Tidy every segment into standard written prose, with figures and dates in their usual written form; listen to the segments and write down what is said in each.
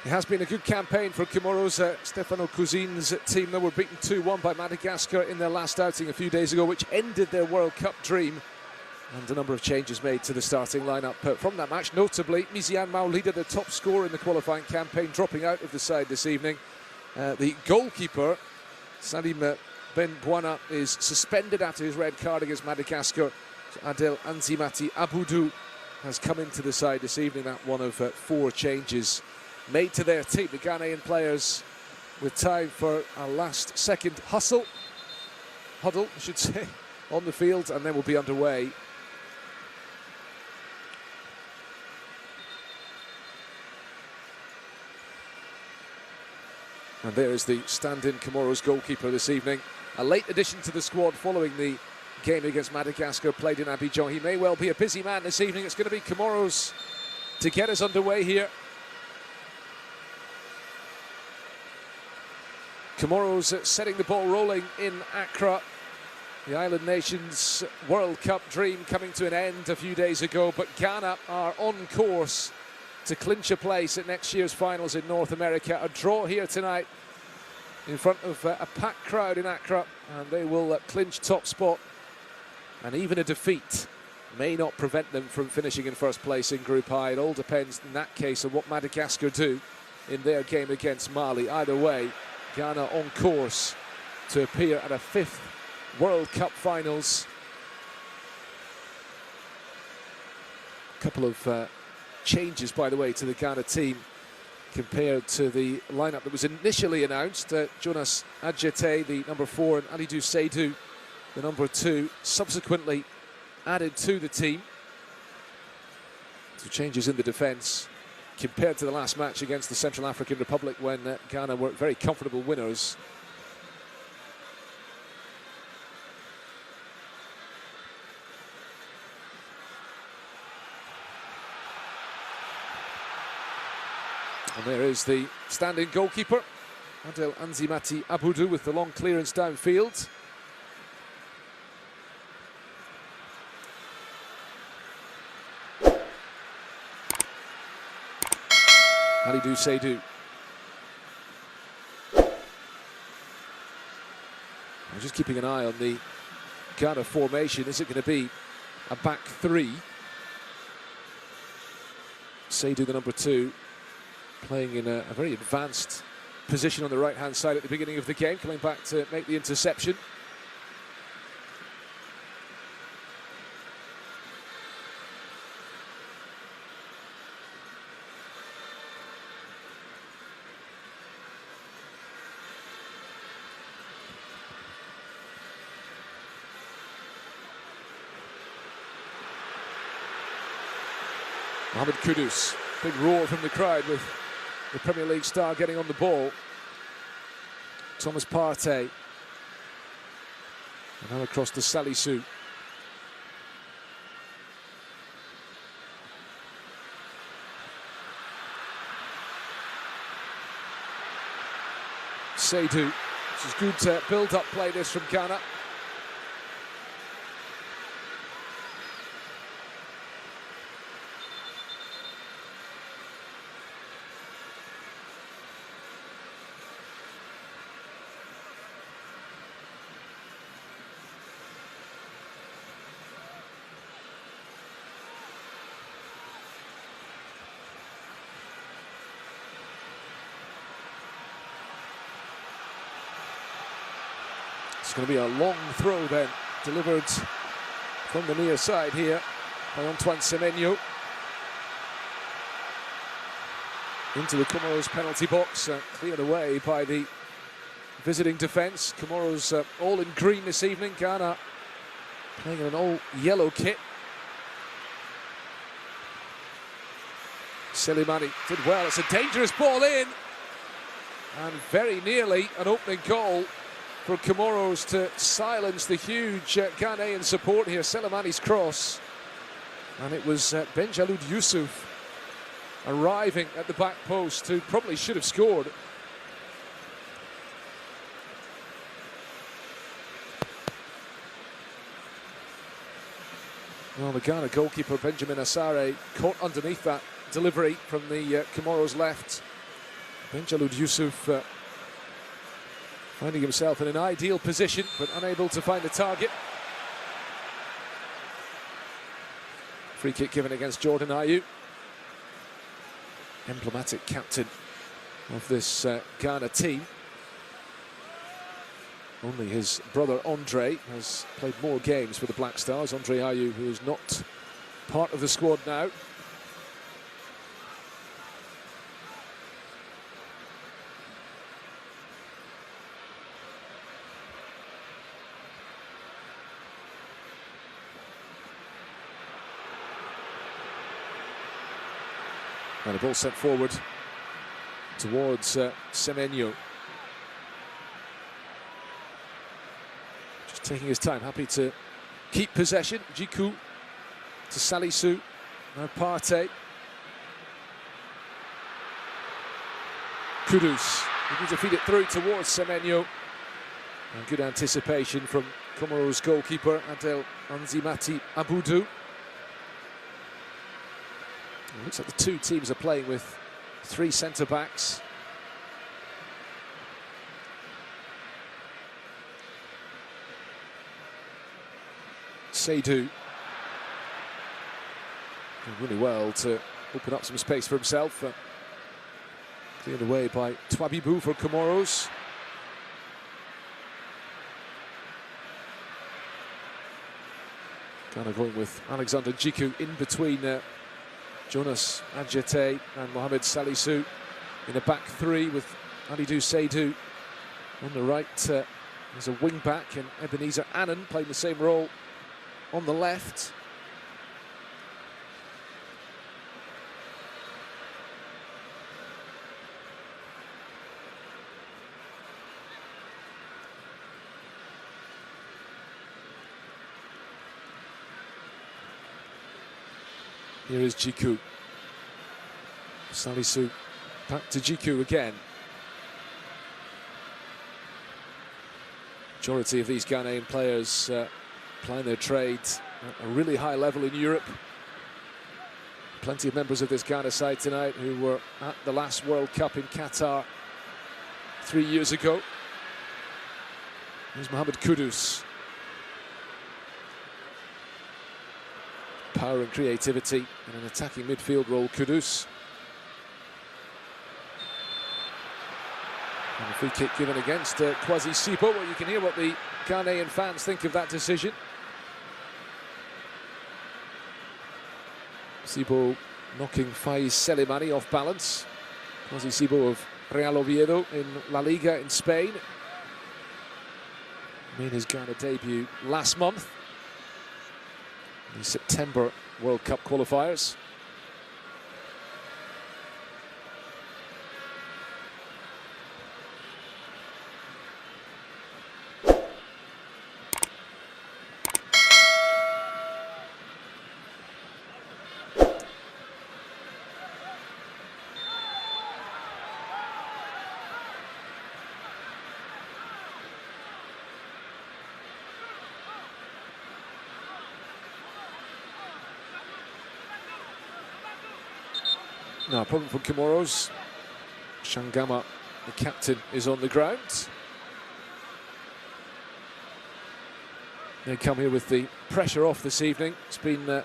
It has been a good campaign for Comoros. Stefano Cousin's team, they were beaten 2-1 by Madagascar in their last outing a few days ago, which ended their World Cup dream. And a number of changes made to the starting lineup from that match. Notably, Miziane Maolida, the top scorer in the qualifying campaign, dropping out of the side this evening. The goalkeeper, Salim Ben Bouana, is suspended after his red card against Madagascar. So Adel Anzimati Abudu has come into the side this evening. That one of 4 changes made to their team. The Ghanaian players with time for a last-second huddle, I should say, on the field, and then we'll be underway. And there is the stand-in Comoros goalkeeper this evening. A late addition to the squad following the game against Madagascar played in Abidjan. He may well be a busy man this evening. It's going to be Comoros to get us underway here. Comoros setting the ball rolling in Accra. The island nation's World Cup dream coming to an end a few days ago, but Ghana are on course to clinch a place at next year's finals in North America. A draw here tonight in front of a packed crowd in Accra, and they will clinch top spot. And even a defeat may not prevent them from finishing in first place in Group I. It all depends in that case on what Madagascar do in their game against Mali. Either way, Ghana on course to appear at a 5th World Cup finals. A couple of changes, by the way, to the Ghana team compared to the lineup that was initially announced. Jonas Adjete, the number 4, and Alidou Seydou, the number 2, subsequently added to the team. So changes in the defence compared to the last match against the Central African Republic, when Ghana were very comfortable winners. And there is the standing goalkeeper, Adel Anzimati Abudu, with the long clearance downfield. Alidou Seydou. I'm just keeping an eye on the Ghana formation. Is it going to be a back 3? Seydou, the number 2, playing in a very advanced position on the right-hand side at the beginning of the game, coming back to make the interception. Mohammed Kudus, big roar from the crowd with the Premier League star getting on the ball. Thomas Partey. And now across to Salisu. Seydou. This is good build-up play this from Ghana. It's going to be a long throw then, delivered from the near side here by Antoine Semenyo. Into the Comoros penalty box, cleared away by the visiting defence. Comoros all in green this evening. Ghana playing in an all-yellow kit. Selimani did well. It's a dangerous ball in, and very nearly an opening goal for Comoros to silence the huge Ghanaian support here. Selimani's cross, and it was Benjaloud Yusuf arriving at the back post, who probably should have scored. Well, the Ghana goalkeeper Benjamin Asare caught underneath that delivery from the Comoros left Benjalud Yusuf finding himself in an ideal position, but unable to find the target. Free kick given against Jordan Ayew. Emblematic captain of this Ghana team. Only his brother Andre has played more games for the Black Stars. Andre Ayew, who is not part of the squad now. And a ball sent forward towards Semenyo. Just taking his time, happy to keep possession. Djikou to Salisu, now PARTEY. Kudus, looking to feed it through towards Semenyo. And good anticipation from Comoros goalkeeper Adel Anzimati Abudu. It looks like the two teams are playing with three centre-backs. Seydou doing really well to open up some space for himself. Cleared away by Twabibu for Comoros. Ghana going with Alexander Djikou in between Jonas Adjete and Mohammed Salisu in a back three, with Alidou Seydou on the right as a wing back, and Ebenezer Annan playing the same role on the left. Here is Djikou. Salisu back to Djikou again. Majority of these Ghanaian players playing their trade at a really high level in Europe. Plenty of members of this Ghana side tonight who were at the last World Cup in Qatar 3 years ago. Here's Mohammed Kudus. Power and creativity in an attacking midfield role, Kudus. And a free kick given against Kwasi Sibo. Well, you can hear what the Ghanaian fans think of that decision. Sibo knocking Faiz Selimani off balance. Kwasi Sibo of Real Oviedo in La Liga in Spain. Made his Ghana debut last month. The September World Cup qualifiers. Now, problem for Comoros. Shangama, the captain, is on the ground. They come here with the pressure off this evening. It's been a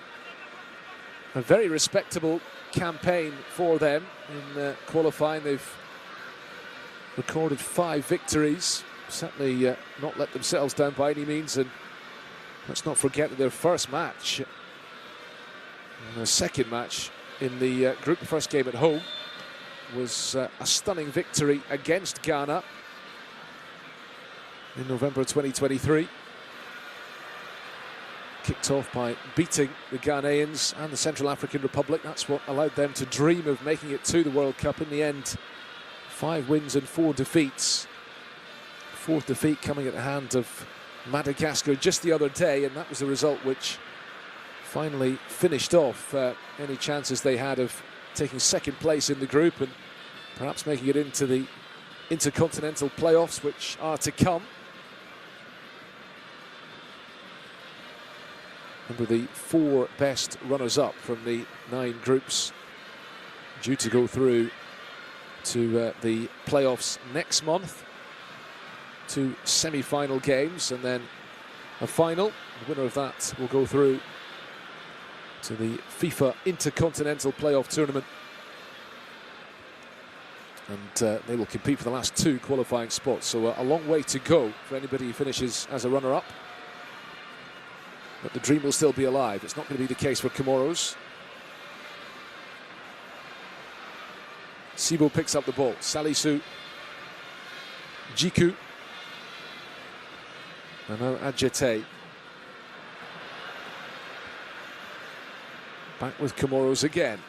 very respectable campaign for them in qualifying. They've recorded 5 victories. Certainly not let themselves down by any means. And let's not forget that their first match, and their second match in the group, the first game at home, was a stunning victory against Ghana in November 2023. Kicked off by beating the Ghanaians and the Central African Republic. That's what allowed them to dream of making it to the World Cup. In the end, 5 wins and 4 defeats. 4th defeat coming at the hand of Madagascar just the other day, and that was the result which finally finished off any chances they had of taking second place in the group and perhaps making it into the intercontinental playoffs, which are to come. Remember, the 4 best runners-up from the 9 groups due to go through to the playoffs next month. 2 semi-final games and then a final. The winner of that will go through to the FIFA Intercontinental Playoff Tournament. And they will compete for the last 2 qualifying spots. So a long way to go for anybody who finishes as a runner-up. But the dream will still be alive. It's not going to be the case for Comoros. Sibo picks up the ball. Salisu, Jiku, and now Adjete. Back with Comoros again.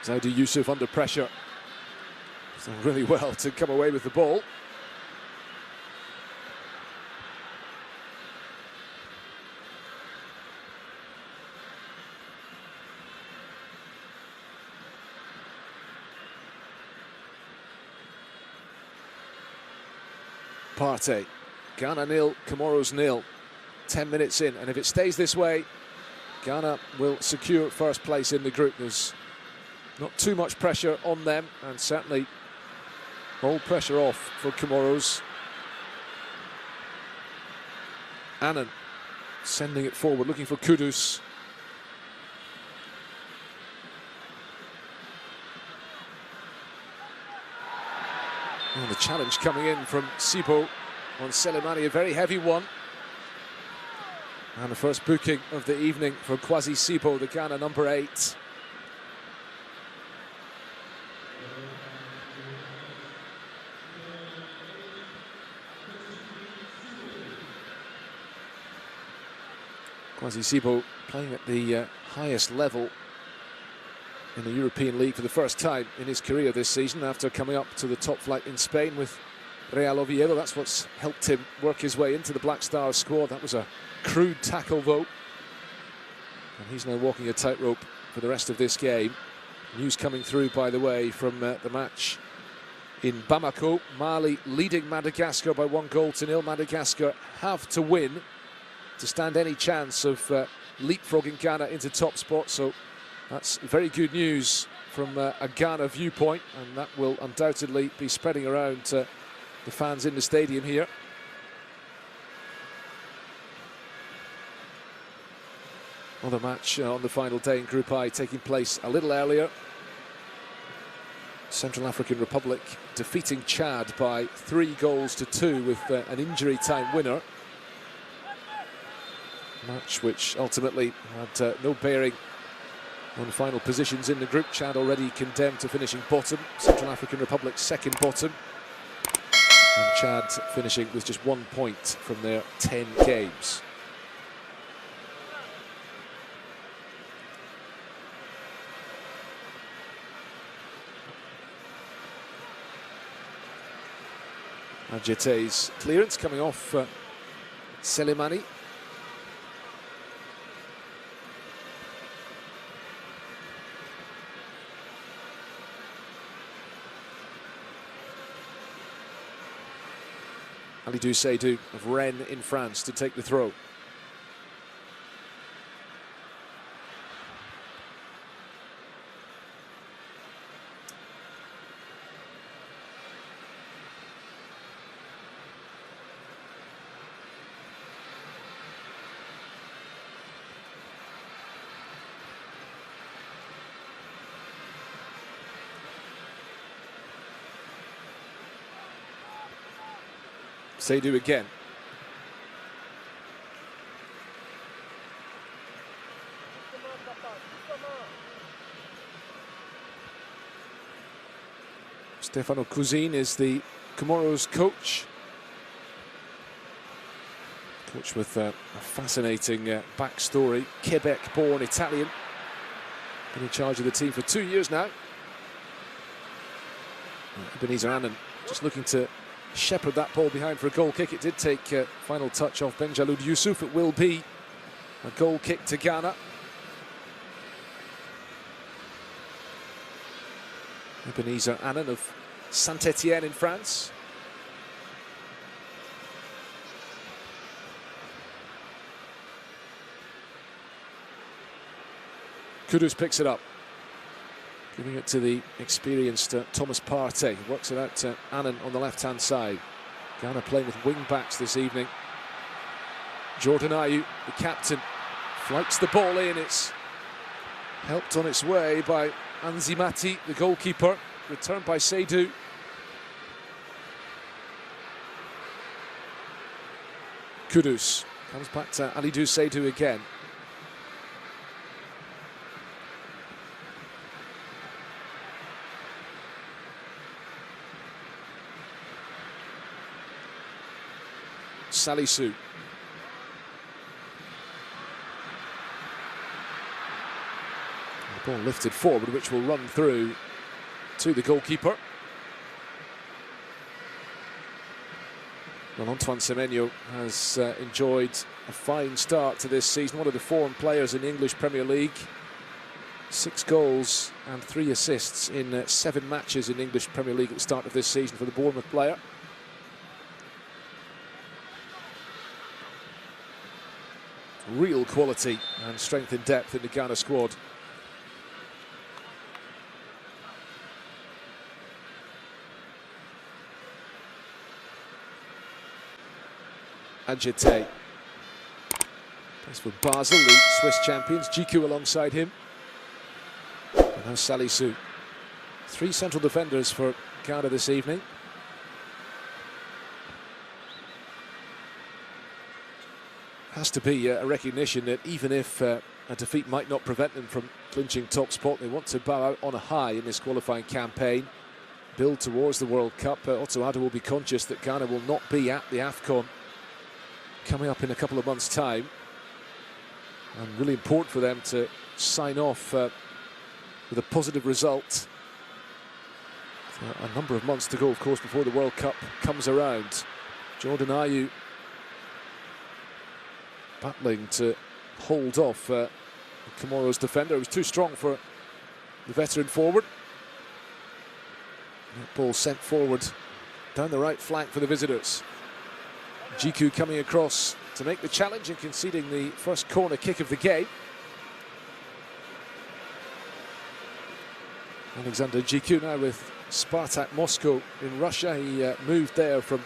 Zaidu Yusuf under pressure. He's done really well to come away with the ball. PARTEY. Ghana 0, Comoros 0. 10 minutes in, and if it stays this way, Ghana will secure first place in the group. There's not too much pressure on them, and certainly all pressure off for Comoros. Annan sending it forward, looking for Kudus. Oh, the challenge coming in from Sibo on Selemani, a very heavy one. And the first booking of the evening for Kwasi Sibo, the Ghana number 8. Kwasi Sibo playing at the highest level in the European League for the first time in his career this season, after coming up to the top flight in Spain with Real Oviedo. That's what's helped him work his way into the Black Stars squad. That was a crude tackle, though. And he's now walking a tightrope for the rest of this game. News coming through, by the way, from the match in Bamako. Mali leading Madagascar by 1-0. Madagascar have to win to stand any chance of leapfrogging Ghana into top spot. So that's very good news from a Ghana viewpoint, and that will undoubtedly be spreading around to the fans in the stadium here. Another match on the final day in Group I taking place a little earlier. Central African Republic defeating Chad by 3-2 with an injury time winner. Match which ultimately had no bearing on final positions in the group. Chad already condemned to finishing bottom. Central African Republic second bottom. And Chad finishing with just 1 point from their 10 games. Adjete's clearance coming off Selemani. Alidou Seydou of Rennes in France to take the throw. Seydou again. Stefano Cousin is the Comoros coach. Coach with a fascinating backstory. Quebec-born Italian. Been in charge of the team for 2 years now. Ebenezer Annan just looking to shepherd that ball behind for a goal kick. It did take final touch off Benjaloud Yusuf. It will be a goal kick to Ghana. Ebenezer Annan of Saint-Étienne in France. Kudus picks it up, giving it to the experienced Thomas Partey. Works it out to Annan on the left-hand side. Ghana playing with wing-backs this evening. Jordan Ayew, the captain, flights the ball in. It's helped on its way by Anzimati, the goalkeeper. Returned by Seydou. Kudus comes back to Alidou Seydou again. Salisu. The ball lifted forward, which will run through to the goalkeeper. Well, Antoine Semenyo has enjoyed a fine start to this season. One of the foreign players in the English Premier League. 6 goals and 3 assists in 7 matches in the English Premier League at the start of this season for the Bournemouth player. Real quality and strength in depth in the Ghana squad. Ajete. Plays for Basel, the Swiss champions. GQ alongside him. And now Salisu. 3 central defenders for Ghana this evening. Has to be a recognition that even if a defeat might not prevent them from clinching top spot, they want to bow out on a high in this qualifying campaign, build towards the World Cup. ADDO will be conscious that Ghana will not be at the AFCON coming up in a couple of months' time, and really important for them to sign off with a positive result. A number of months to go, of course, before the World Cup comes around. Jordan Ayew battling to hold off the Comoros defender. It was too strong for the veteran forward. That ball sent forward down the right flank for the visitors. GQ coming across to make the challenge and conceding the first corner kick of the game. Alexander GQ now with Spartak Moscow in Russia. He moved there from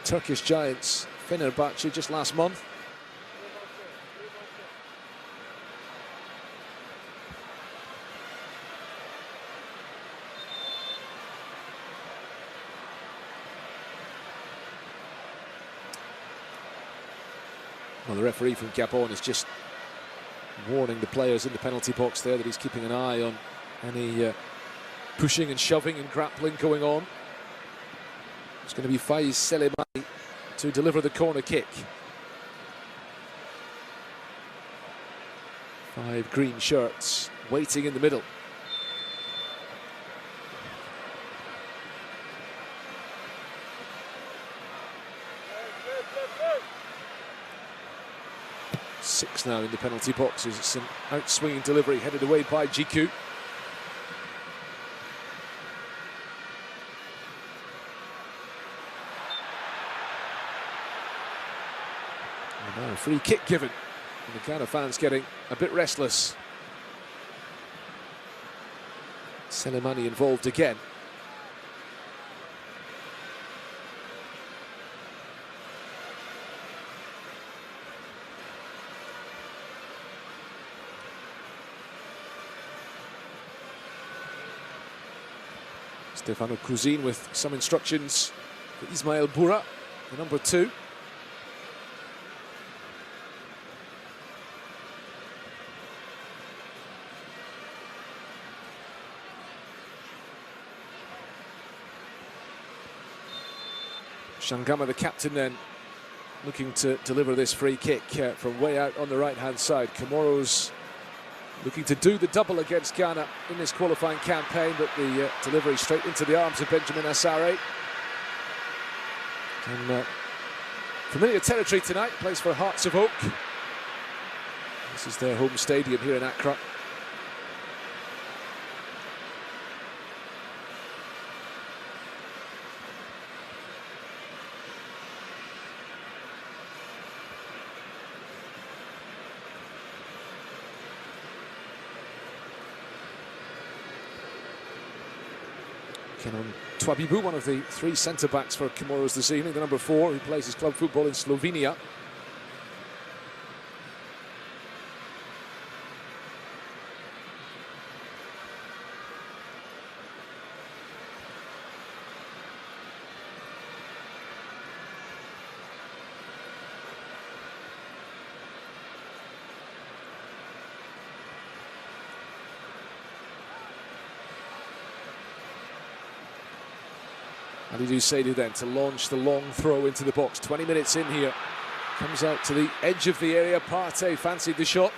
Turkish giants Fenerbahce just last month. Well, the referee from Gabon is just warning the players in the penalty box there that he's keeping an eye on any pushing and shoving and grappling going on. It's going to be Faiz Selemani to deliver the corner kick. 5 green shirts waiting in the middle. Six now in the penalty box. It's an out-swinging delivery headed away by GQ. And now a free kick given. And the Ghana fans getting a bit restless. Selemani involved again. Stefano Cousin with some instructions for Ismail Boura, the number 2. Shangama, the captain, then looking to deliver this free kick from way out on the right-hand side. Comoros looking to do the double against Ghana in this qualifying campaign, but the delivery straight into the arms of Benjamin Asare. And familiar territory tonight, plays for Hearts of Oak. This is their home stadium here in Accra. Taking on Twabibu, one of the three centre-backs for Comoros this evening, the number 4, who plays his club football in Slovenia. ADDO Seydou then to launch the long throw into the box. 20 minutes in here. Comes out to the edge of the area. PARTEY fancied the shot.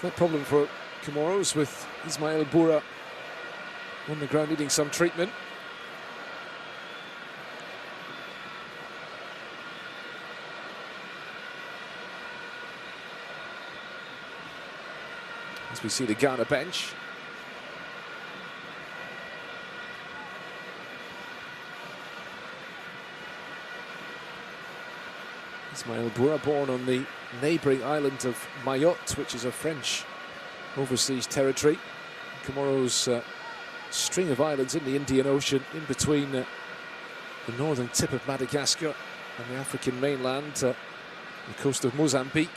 No problem for Comoros with Ismail Boura on the ground needing some treatment. As we see the Ghana bench. Ismail Boura, born on the neighbouring island of Mayotte, which is a French overseas territory. Comoros' string of islands in the Indian Ocean, in between the northern tip of Madagascar and the African mainland, the coast of Mozambique.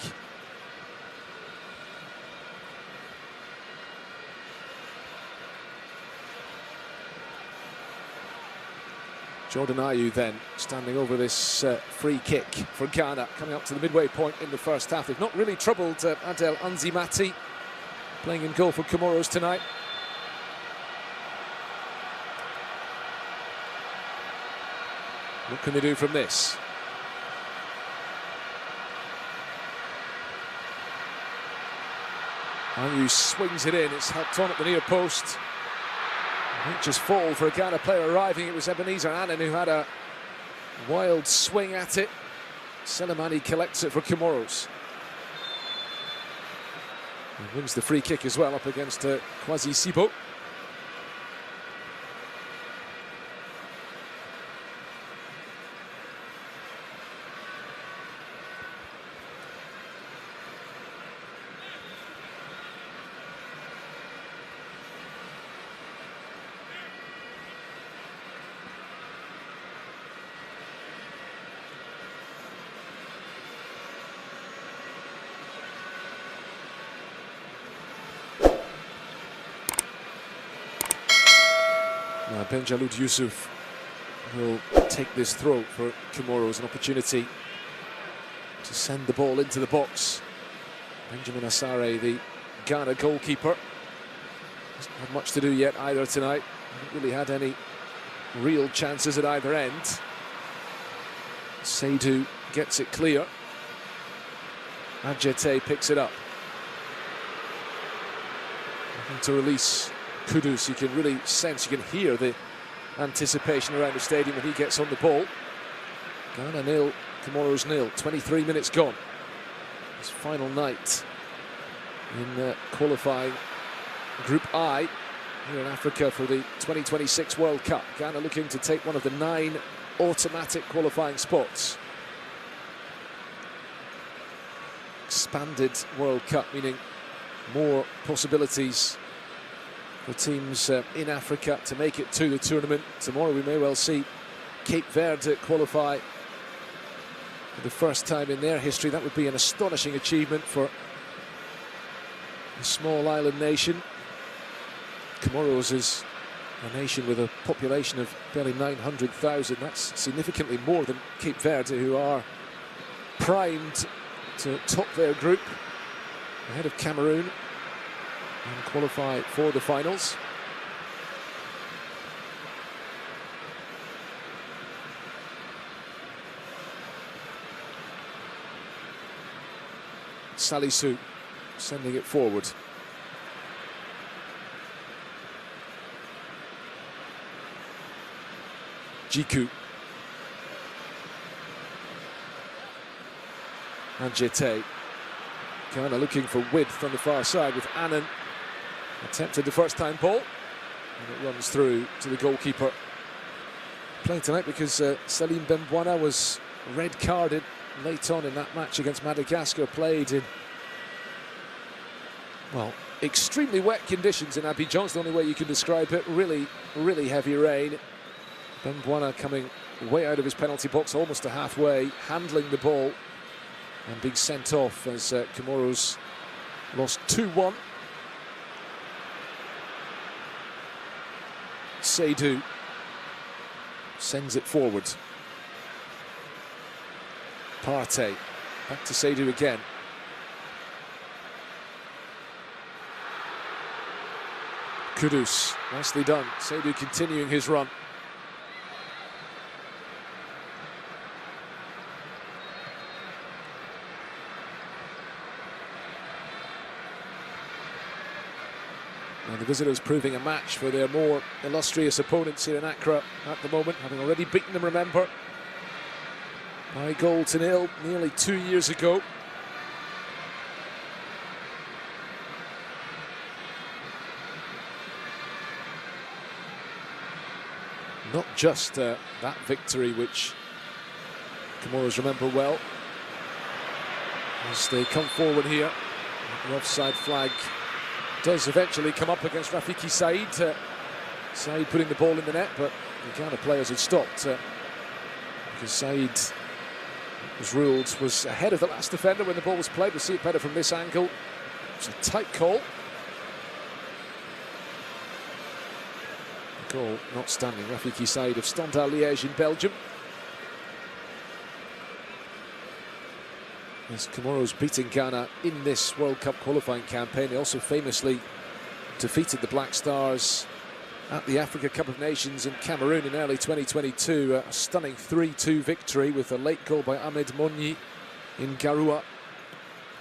Jordan Ayew then standing over this free kick for Ghana, coming up to the midway point in the first half. They've not really troubled Adel Anzimati, playing in goal for Comoros tonight. What can they do from this? Ayew swings it in, it's helped on at the near post. Just fall for a Ghana player arriving. It was Ebenezer Annan who had a wild swing at it. Selemani collects it for Comoros. He wins the free kick as well up against Kwasi Sibo. Benjaloud Yusuf will take this throw for Comoros, an opportunity to send the ball into the box. Benjamin Asare, the Ghana goalkeeper, hasn't had much to do yet either tonight. Hasn't really had any real chances at either end. Seydou gets it clear. Adjete picks it up. Looking to release Kudus. You can really sense, you can hear the anticipation around the stadium when he gets on the ball. Ghana 0, Comoros 0, 23 minutes gone. His final night in qualifying Group I here in Africa for the 2026 World Cup. Ghana looking to take one of the 9 automatic qualifying spots. Expanded World Cup, meaning more possibilities for teams in Africa to make it to the tournament. Tomorrow we may well see Cape Verde qualify for the first time in their history. That would be an astonishing achievement for a small island nation. Comoros is a nation with a population of barely 900,000. That's significantly more than Cape Verde, who are primed to top their group ahead of Cameroon and qualify for the finals. Salisu sending it forward. Jiku. And Jete. Ghana looking for width on the far side with Annan. Attempted the first time ball. And it runs through to the goalkeeper. Playing tonight because Salim Bembwana was red carded late on in that match against Madagascar. Played in, well, extremely wet conditions in Abidjan. It's the only way you can describe it. Really, really heavy rain. Bembwana coming way out of his penalty box, almost to halfway, handling the ball and being sent off as Comoros lost 2-1. Seydou sends it forward. PARTEY, back to Seydou again. Kudus, nicely done. Seydou continuing his run. And the visitors proving a match for their more illustrious opponents here in Accra at the moment, having already beaten them, remember, by 1-0 nearly 2 years ago. Not just that victory, which Comoros remember well, as they come forward here. The offside flag does eventually come up against Rafiki Said. Said putting the ball in the net, but the Ghana players had stopped because Said was ruled was ahead of the last defender when the ball was played. We'll see it better from this angle. It's a tight call. Goal not standing. Rafiki Said of Standard Liège in Belgium. As Comoros beating Ghana in this World Cup qualifying campaign, they also famously defeated the Black Stars at the Africa Cup of Nations in Cameroon in early 2022. A stunning 3-2 victory with a late goal by Ahmed Monyi in Garoua.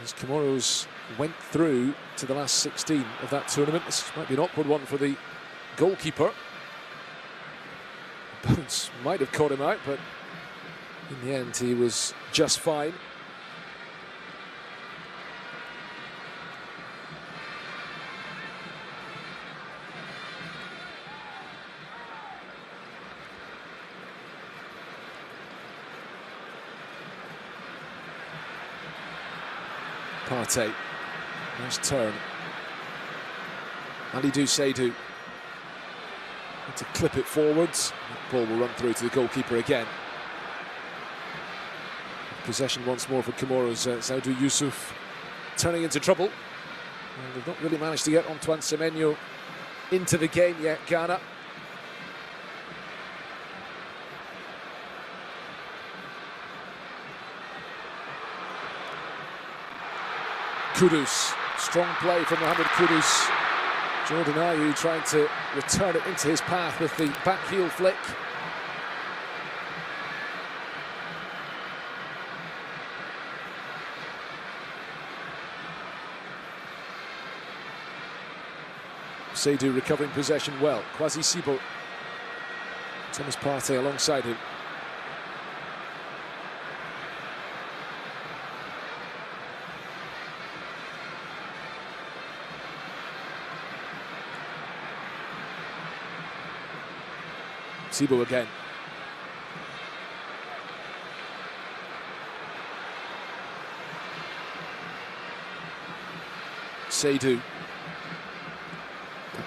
As Comoros went through to the last 16 of that tournament. This might be an awkward one for the goalkeeper. The bounce might have caught him out, but in the end he was just fine. PARTEY, nice turn. Alidou Seydou to clip it forwards. The ball will run through to the goalkeeper again. Possession once more for Comoros. Saudou Youssouf turning into trouble. And they've not really managed to get Antoine Semenyo into the game yet, Ghana. Kudus, strong play from Mohammed Kudus. Jordan Ayew trying to return it into his path with the back heel flick. Seydou recovering possession well. Kwasi Sibo. Thomas Partey alongside him. Sibo again. Seydou.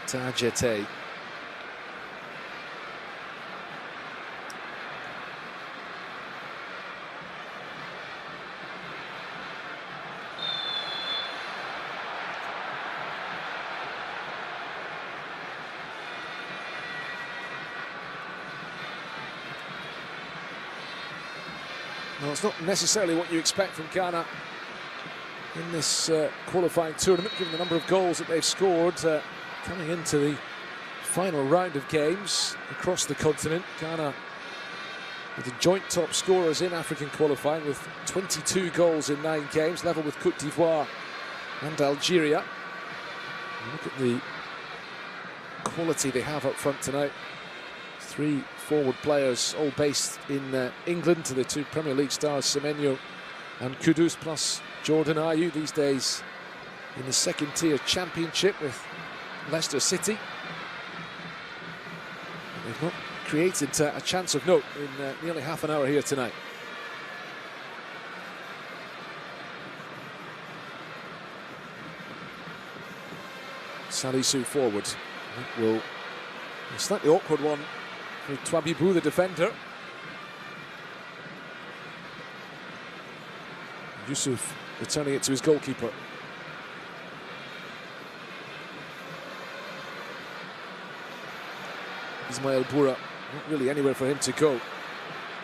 Jete. Well, it's not necessarily what you expect from Ghana in this qualifying tournament, given the number of goals that they've scored coming into the final round of games across the continent. Ghana with the joint top scorers in African qualifying with 22 goals in 9 games, level with Côte d'Ivoire and Algeria. And look at the quality they have up front tonight. Three forward players, all based in England, to the two Premier League stars, Semenyo and Kudus, plus Jordan Ayew, these days in the second tier championship with Leicester City. They've not created a chance of note in nearly half an hour here tonight. Salisu forward. That will be a slightly awkward one for Twabibu, the defender. Yusuf returning it to his goalkeeper. Ismail Boura, not really anywhere for him to go.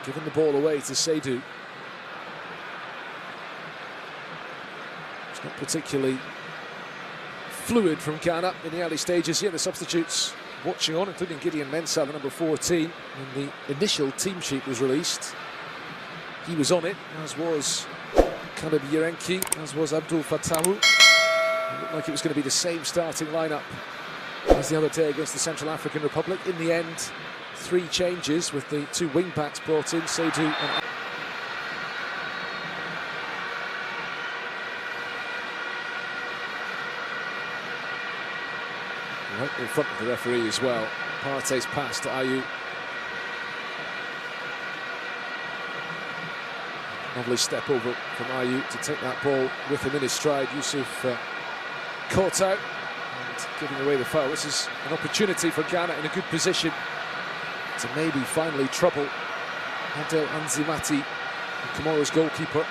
Giving the ball away to Seydou. It's not particularly fluid from Ghana in the early stages here. The substitutes watching on, including Gideon Mensah, the number 14. When the initial team sheet was released, he was on it, as was Kaleb Yerenki, as was Abdul Fatahu. It looked like it was going to be the same starting lineup as the other day against the Central African Republic. In the end, 3 changes with the 2 wing-backs brought in, Seydou and right in front of the referee as well. PARTEY's pass to Ayew. Lovely step over from Ayew to take that ball with him in his stride. Yusuf caught out and giving away the foul. This is an opportunity for Ghana in a good position to maybe finally trouble Adel Anzimati, the Comoros goalkeeper.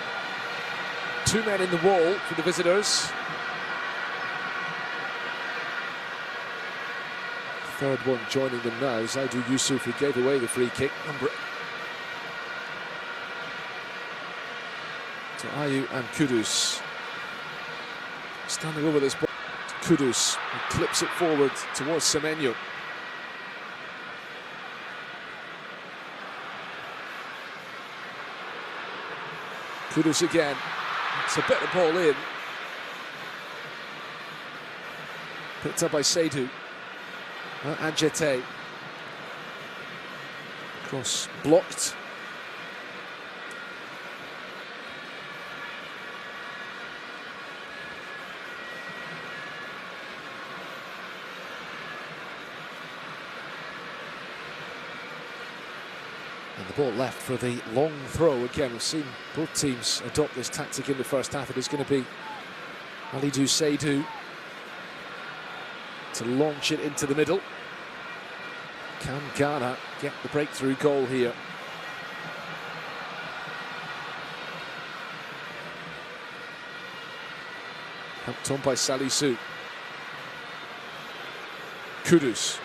2 men in the wall for the visitors. Third one joining them now, Zaidou Yusuf, who gave away the free kick. To Ayew and Kudus. Standing over this ball to Kudus, who clips it forward towards Semenyo. Kudus again. It's a better ball in. Picked up by Seydou. Adjete. Cross blocked. And the ball left for the long throw. Again, we've seen both teams adopt this tactic in the first half. It is going to be Alidou Seydou to launch it into the middle. Can Ghana get the breakthrough goal here? Helped on by Salisu. Kudus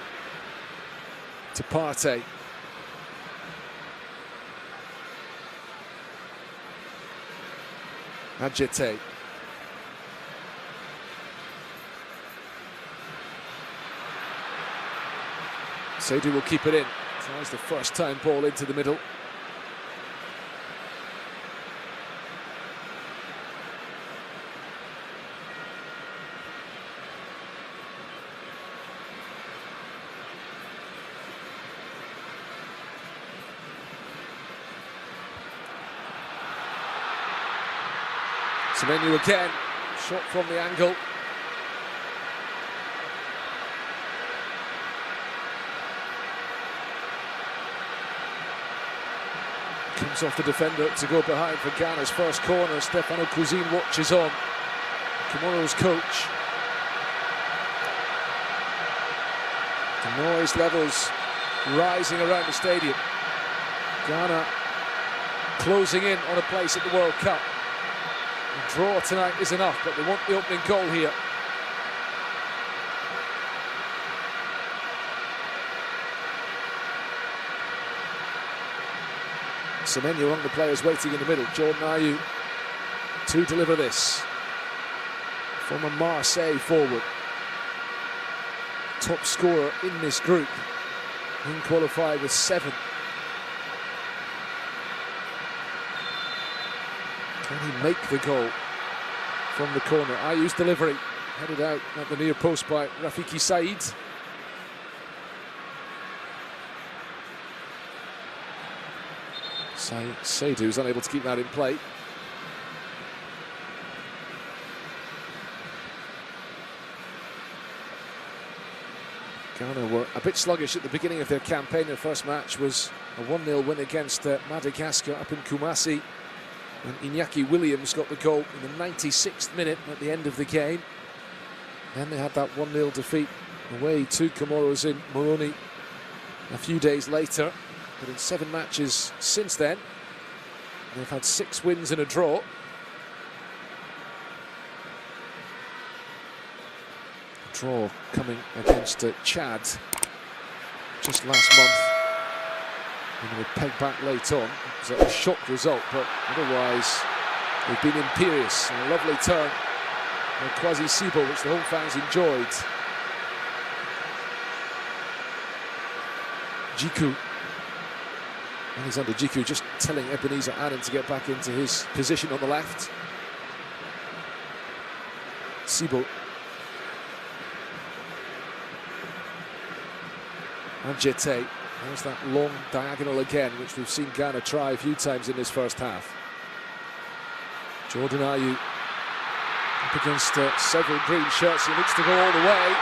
to PARTEY. Adjete. Seydou will keep it in. Tries the first time ball into the middle. Semenyo again, shot from the angle. Comes off the defender to go behind for Ghana's first corner. Stefano Cousin watches on. Comoros coach. The noise levels rising around the stadium. Ghana closing in on a place at the World Cup. A draw tonight is enough, but they want the opening goal here. Semenyo among the players waiting in the middle. Jordan Ayew to deliver this. Former Marseille forward. Top scorer in this group. In qualified with 7. Can he make the goal from the corner? Ayew's delivery headed out at the near post by Rafiki Said. Seydou's unable to keep that in play. Ghana were a bit sluggish at the beginning of their campaign. Their first match was a 1-0 win against Madagascar up in Kumasi, and Iñaki Williams got the goal in the 96th minute at the end of the game. Then they had that 1-0 defeat away to Comoros in Moroni a few days later. But in 7 matches since then, they've had 6 wins and a draw. A draw coming against Chad just last month. And they were pegged back late on. It was a shock result, but otherwise they've been imperious. And a lovely turn by Kwasi Sibo, which the home fans enjoyed. Jiku. And he's under Jiku, just telling Ebenezer Annan to get back into his position on the left. Sibo. And Jete. There's that long diagonal again, which we've seen Ghana try a few times in this first half. Jordan Ayew up against several green shirts. He looks to go all the way.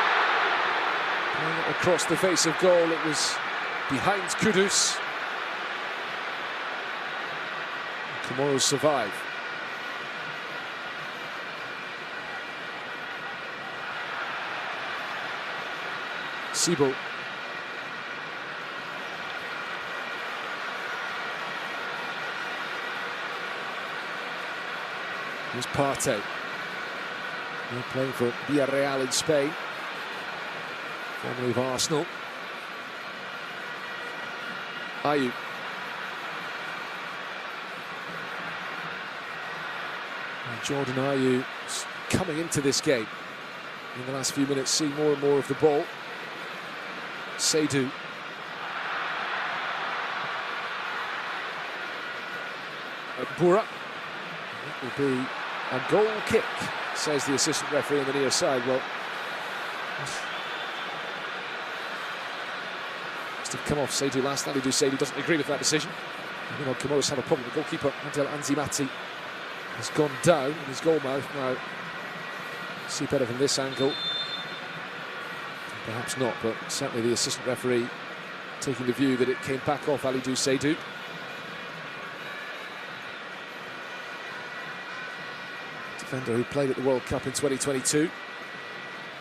And across the face of goal, it was behind Kudus. Comoros survive. Sibo. Here's PARTEY. They're playing for Villarreal in Spain, formerly of Arsenal. Ayew. Jordan Ayew coming into this game in the last few minutes, seeing more and more of the ball. Seydou. Bura. That will be a goal kick, says the assistant referee on the near side. Well, must have come off Seydou last night. Seydou doesn't agree with that decision. You know, Comoros have a problem. The goalkeeper, Adel Anzimati, has gone down in his goal mouth. Now, see better from this angle. Perhaps not, but certainly the assistant referee taking the view that it came back off Alidou Seydou. Defender who played at the World Cup in 2022.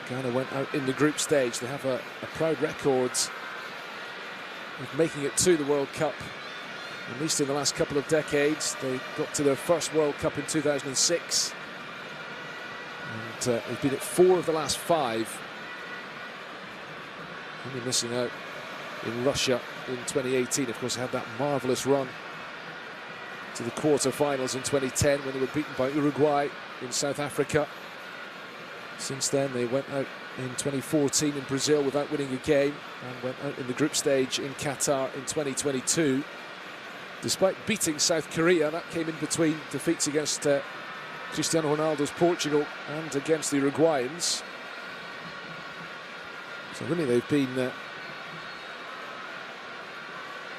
Ghana went out in the group stage. They have a proud record of making it to the World Cup, at least in the last couple of decades. They got to their first World Cup in 2006. And they've been at 4 of the last 5. Only missing out in Russia in 2018. Of course, they had that marvellous run to the quarter-finals in 2010 when they were beaten by Uruguay in South Africa. Since then, they went out in 2014 in Brazil without winning a game, and went out in the group stage in Qatar in 2022. Despite beating South Korea, that came in between defeats against Cristiano Ronaldo's Portugal and against the Uruguayans. So really they've been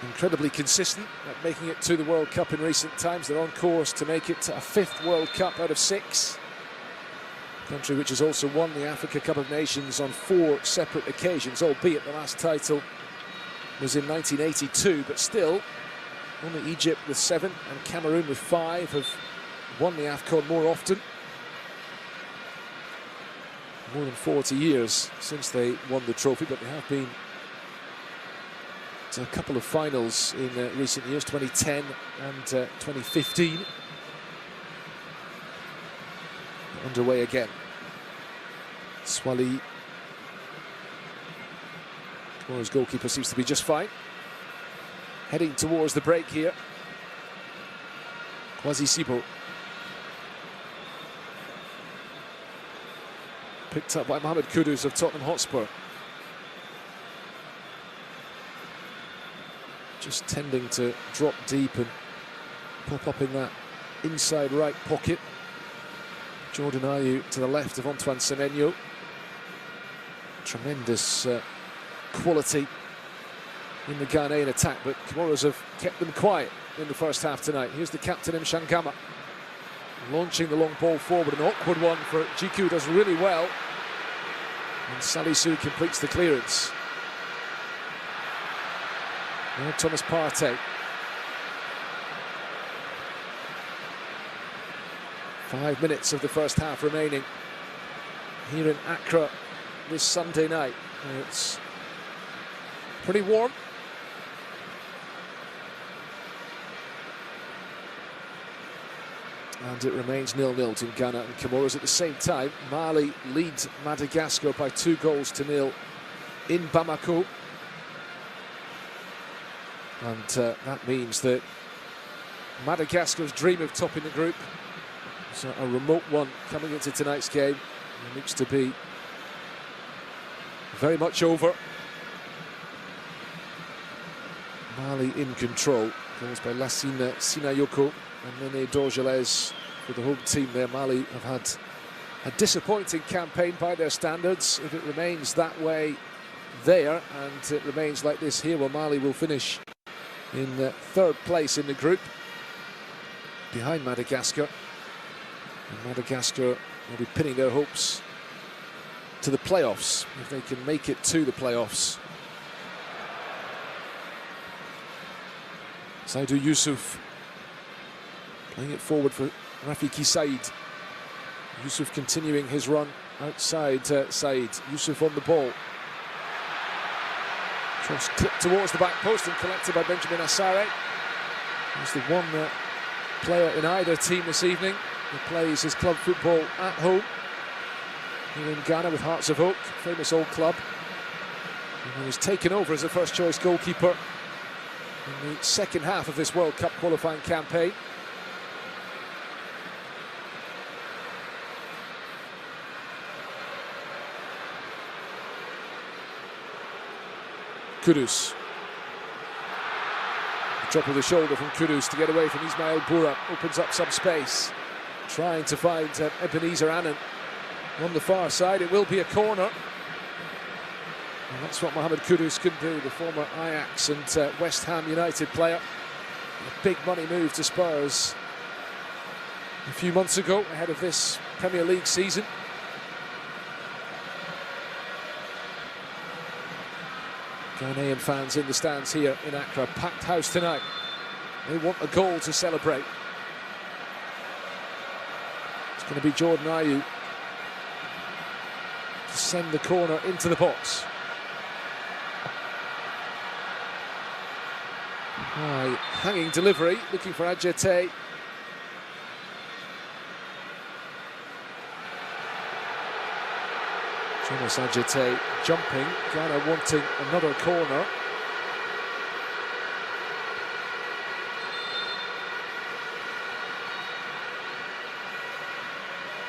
incredibly consistent at making it to the World Cup in recent times. They're on course to make it a 5th World Cup out of 6. A country which has also won the Africa Cup of Nations on 4 separate occasions, albeit the last title was in 1982, but still only Egypt with 7 and Cameroon with 5 have won the AFCON more often. More than 40 years since they won the trophy, but they have been to a couple of finals in recent years, 2010 and 2015. Underway again. Swali, Comoros' goalkeeper, seems to be just fine. Heading towards the break here. Kwasi Sibo. Picked up by Mohammed Kudus of Tottenham Hotspur. Just tending to drop deep and pop up in that inside right pocket. Jordan Ayew to the left of Antoine Semenyo. Tremendous quality in the Ghanaian attack, but Comoros have kept them quiet. in the first half tonight. Here's the captain, Mshangama, launching the long ball forward. An awkward one for Jiku, does really well. And Salisu completes the clearance. Now Thomas Partey. 5 minutes of the first half remaining here in Accra this Sunday night. It's pretty warm. And it remains 0-0 to Ghana and Comoros. At the same time, Mali leads Madagascar by 2-0 in Bamako. And that means that Madagascar's dream of topping the group is a remote one coming into tonight's game. It looks to be very much over. Mali in control. Goals by Lassina Sinayoko and Nene Dorgelès for the home team there. Mali have had a disappointing campaign by their standards. If it remains that way there, and it remains like this here, well, Mali will finish in third place in the group, behind Madagascar. And Madagascar will be pinning their hopes to the playoffs, if they can make it to the playoffs. Saidou Yusuf playing it forward for Rafiki Said. Yusuf continuing his run outside Said. Yusuf on the ball. Cross clipped towards the back post and collected by Benjamin Asare. He's the one player in either team this evening who plays his club football at home here in Ghana with Hearts of Oak, famous old club. And he's taken over as a first-choice goalkeeper in the second half of this World Cup qualifying campaign. Kudus. The drop of the shoulder from Kudus to get away from Ismail Boura. Opens up some space. Trying to find Ebenezer Annan on the far side. It will be a corner. And that's what Mohammed Kudus can do, the former Ajax and West Ham United player. A big money move to Spurs a few months ago ahead of this Premier League season. Ghanaian fans in the stands here in Accra, packed house tonight. They want a goal to celebrate. It's going to be Jordan Ayew to send the corner into the box. High hanging delivery, looking for Adjete. Jonas Adjete jumping, Ghana wanting another corner.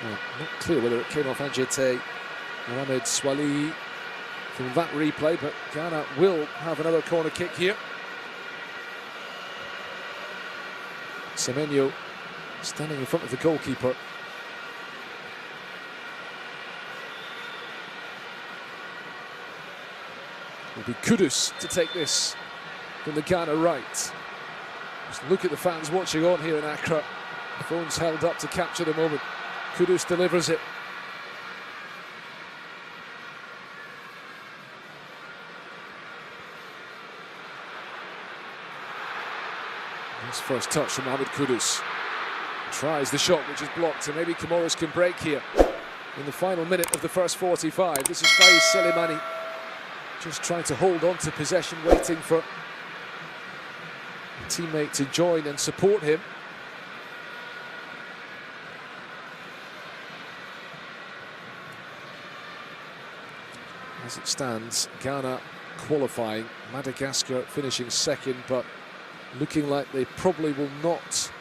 Well, not clear whether it came off Adjete, Mohamed Swali from that replay, but Ghana will have another corner kick here. Semenyo standing in front of the goalkeeper. Will be Kudus to take this from the Ghana right. Just look at the fans watching on here in Accra. The phone's held up to capture the moment. Kudus delivers it. His first touch from Mohammed Kudus. Tries the shot, which is blocked, and maybe Comoros can break here in the final minute of the first 45. This is Faiz Selimani just trying to hold on to possession, waiting for a teammate to join and support him. As it stands, Ghana qualifying, Madagascar finishing second, but looking like they probably will not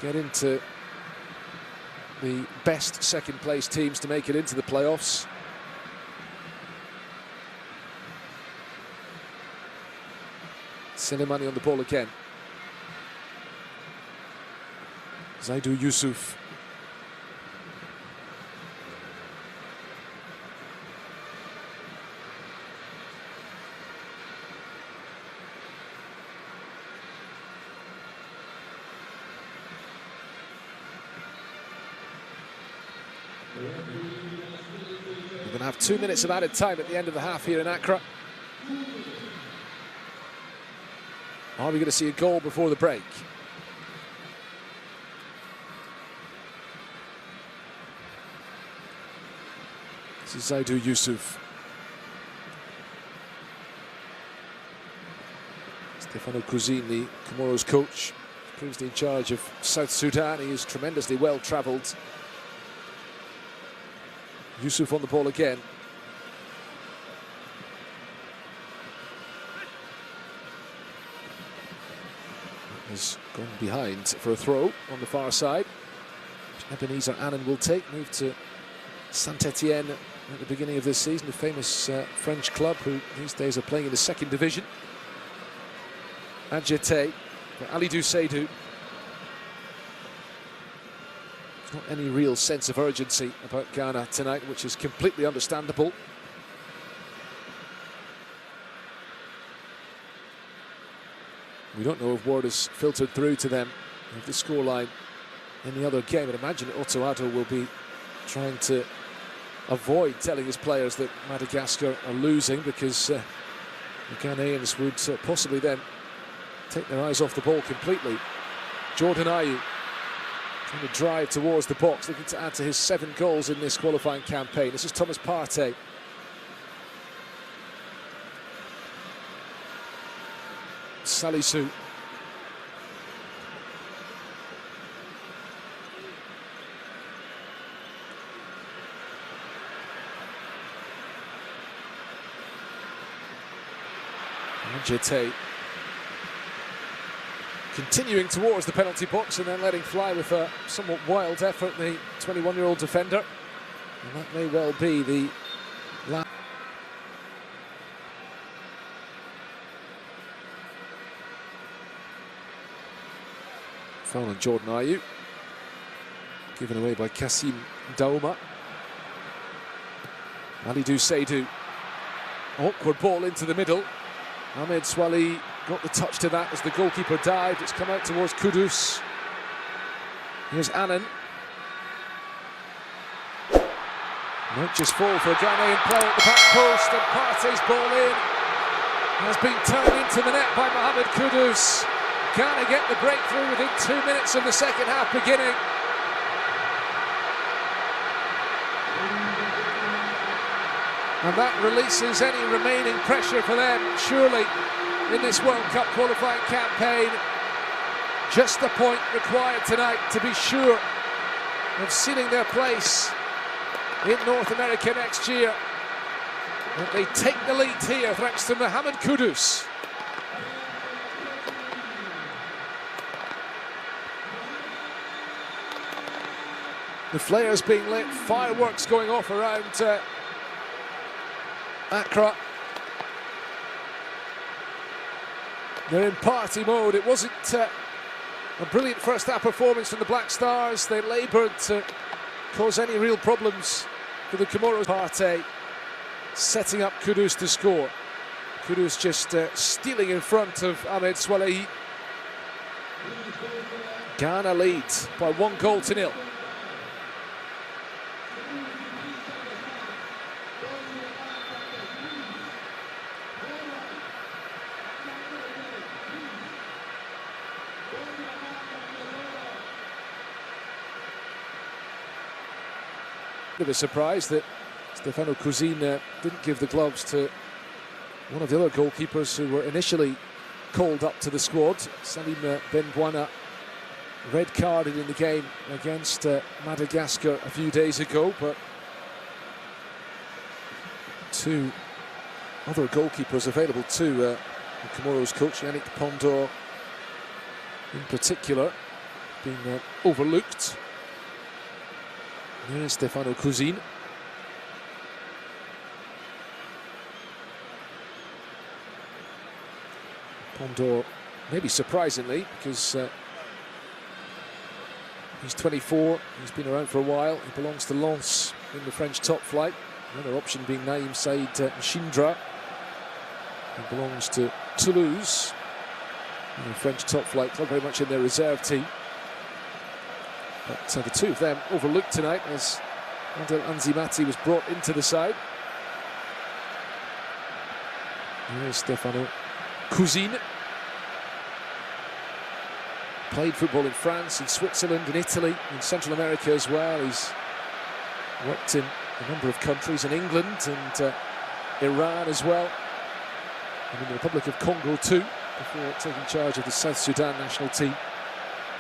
get into the best second place teams to make it into the playoffs. Selimani on the ball again. Saidou Yusuf. have 2 minutes of added time at the end of the half here in Accra. Are we going to see a goal before the break? This is Zaidu Yusuf. Stefano Cousin, the Comoros coach, previously in charge of South Sudan. He is tremendously well travelled. Yusuf on the ball again. Has gone behind for a throw on the far side. Ebenezer Annan will take, move to Saint-Etienne at the beginning of this season, the famous French club who these days are playing in the second division. Adjete for Alidou Seydou. Not any real sense of urgency about Ghana tonight, which is completely understandable. We don't know if word has filtered through to them of the scoreline in the other game. I'd imagine OTTO will be trying to avoid telling his players that Madagascar are losing, because the Ghanaians would possibly then take their eyes off the ball completely. Jordan Ayew trying to drive towards the box, looking to add to his 7 goals in this qualifying campaign. This is Thomas Partey. Salisu. Adjete continuing towards the penalty box and then letting fly with a somewhat wild effort, the 21-year-old defender. And that may well be the last. Foul on Jordan Ayew, given away by Kassim Daouma. Alidou Seydou, awkward ball into the middle. Ahmed Swali got the touch to that as the goalkeeper dived. It's come out towards Kudus. Here's Annan. Might just fall for a Ghanaian player at the back post, and Partey's ball in has been turned into the net by Mohammed Kudus. Ghana get the breakthrough within 2 minutes of the second half beginning. And that releases any remaining pressure for them, surely, in this World Cup qualifying campaign. Just the point required tonight to be sure of sealing their place in North America next year. And they take the lead here thanks to Mohammed Kudus. The flares being lit, fireworks going off around Accra. They're in party mode. It wasn't a brilliant first half performance from the Black Stars. They laboured to cause any real problems for the Comoros. Partey setting up Kudus to score. Kudus just stealing in front of Ahmed Swalehi. Ghana leads by 1-0. Bit of a surprise that Stefano Cousin didn't give the gloves to one of the other goalkeepers who were initially called up to the squad. Salim Benbouana, red carded in the game against Madagascar a few days ago, but 2 other goalkeepers available to the Comoros coach, Yannick Pondor in particular, being overlooked. Here's Stefano Cousin. Pondor, maybe surprisingly, because he's 24, he's been around for a while. He belongs to Lens in the French top flight. Another option being Naïm Saïd Mchindra. He belongs to Toulouse, in the French top flight club, very much in their reserve team. But the 2 of them overlooked tonight as Adel Anzimati was brought into the side. Here's Stefano Cousin. Played football in France, in Switzerland, in Italy, in Central America as well. He's worked in a number of countries, in England and Iran as well, and in the Republic of Congo too, before taking charge of the South Sudan national team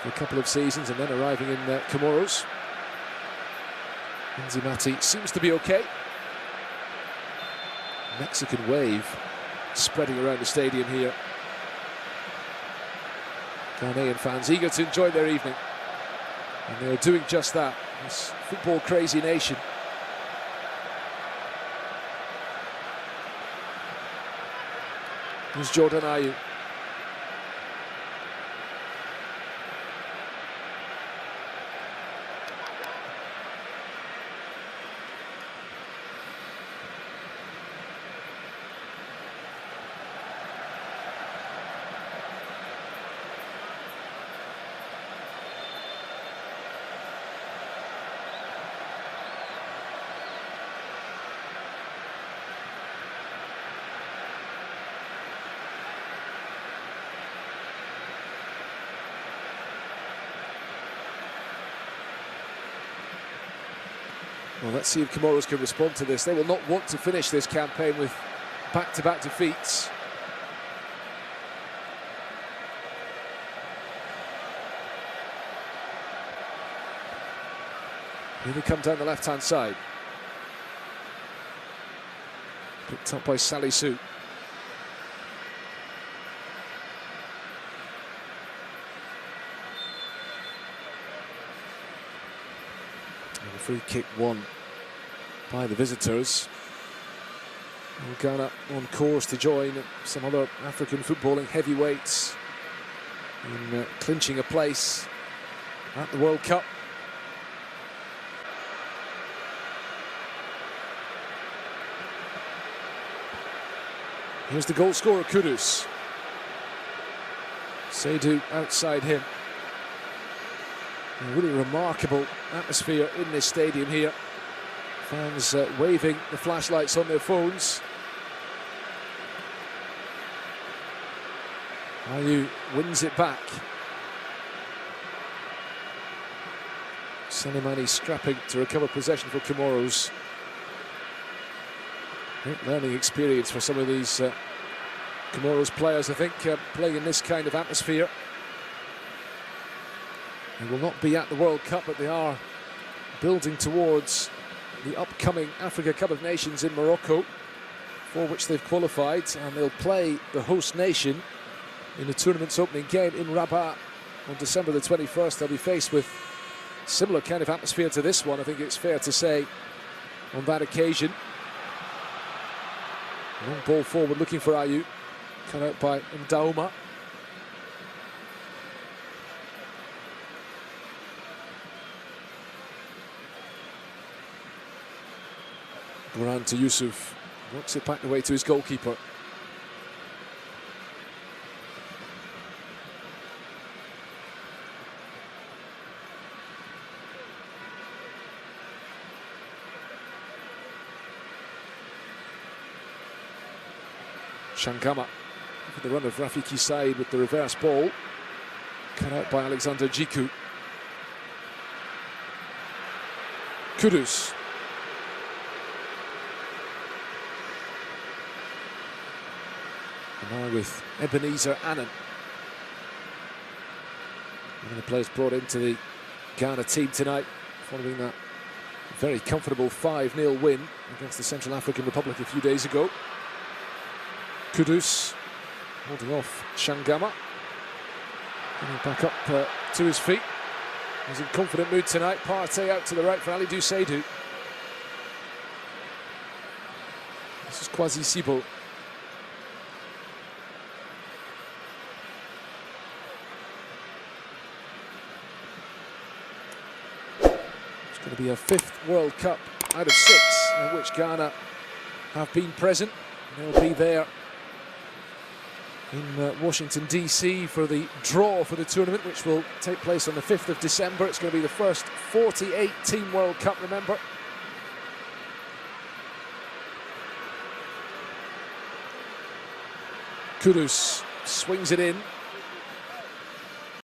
for a couple of seasons and then arriving in Comoros. Nzimati seems to be okay. Mexican wave spreading around the stadium here. Ghanaian fans eager to enjoy their evening, and they are doing just that. This football crazy nation. Here's Jordan Ayew. Well, let's see if Comoros can respond to this. They will not want to finish this campaign with back-to-back defeats. Here they come down the left-hand side. Picked up by Salisu. And a free kick won by the visitors. And Ghana on course to join some other African footballing heavyweights in clinching a place at the World Cup. Here's the goal scorer, Kudus. Seydou outside him. A really remarkable atmosphere in this stadium here. Fans waving the flashlights on their phones. Ayew wins it back. Selemani scrapping to recover possession for Comoros. Great learning experience for some of these Comoros players, I think, playing in this kind of atmosphere. They will not be at the World Cup, but they are building towards the upcoming Africa Cup of Nations in Morocco, for which they've qualified, and they'll play the host nation in the tournament's opening game in Rabat on December the 21st. They'll be faced with similar kind of atmosphere to this one, I think it's fair to say, on that occasion. Long ball forward looking for Ayew, cut out by Ndauma. Moran to Yusuf, works it back the way to his goalkeeper. Shangama for the run of Rafiki Said with the reverse ball, cut out by Alexander Djiku. Kudus. And now with Ebenezer Annan, one of the players brought into the Ghana team tonight following that very comfortable 5-0 win against the Central African Republic a few days ago. Kudus holding off Shangama, getting back up to his feet. He's in confident mood tonight. PARTEY out to the right for Alidou Seydou. This is Kwasi Sibo. It's going to be a 5th World Cup out of 6 in which Ghana have been present. They'll be there in Washington, D.C. for the draw for the tournament, which will take place on the 5th of December. It's going to be the first 48-team World Cup, remember. Kudus swings it in.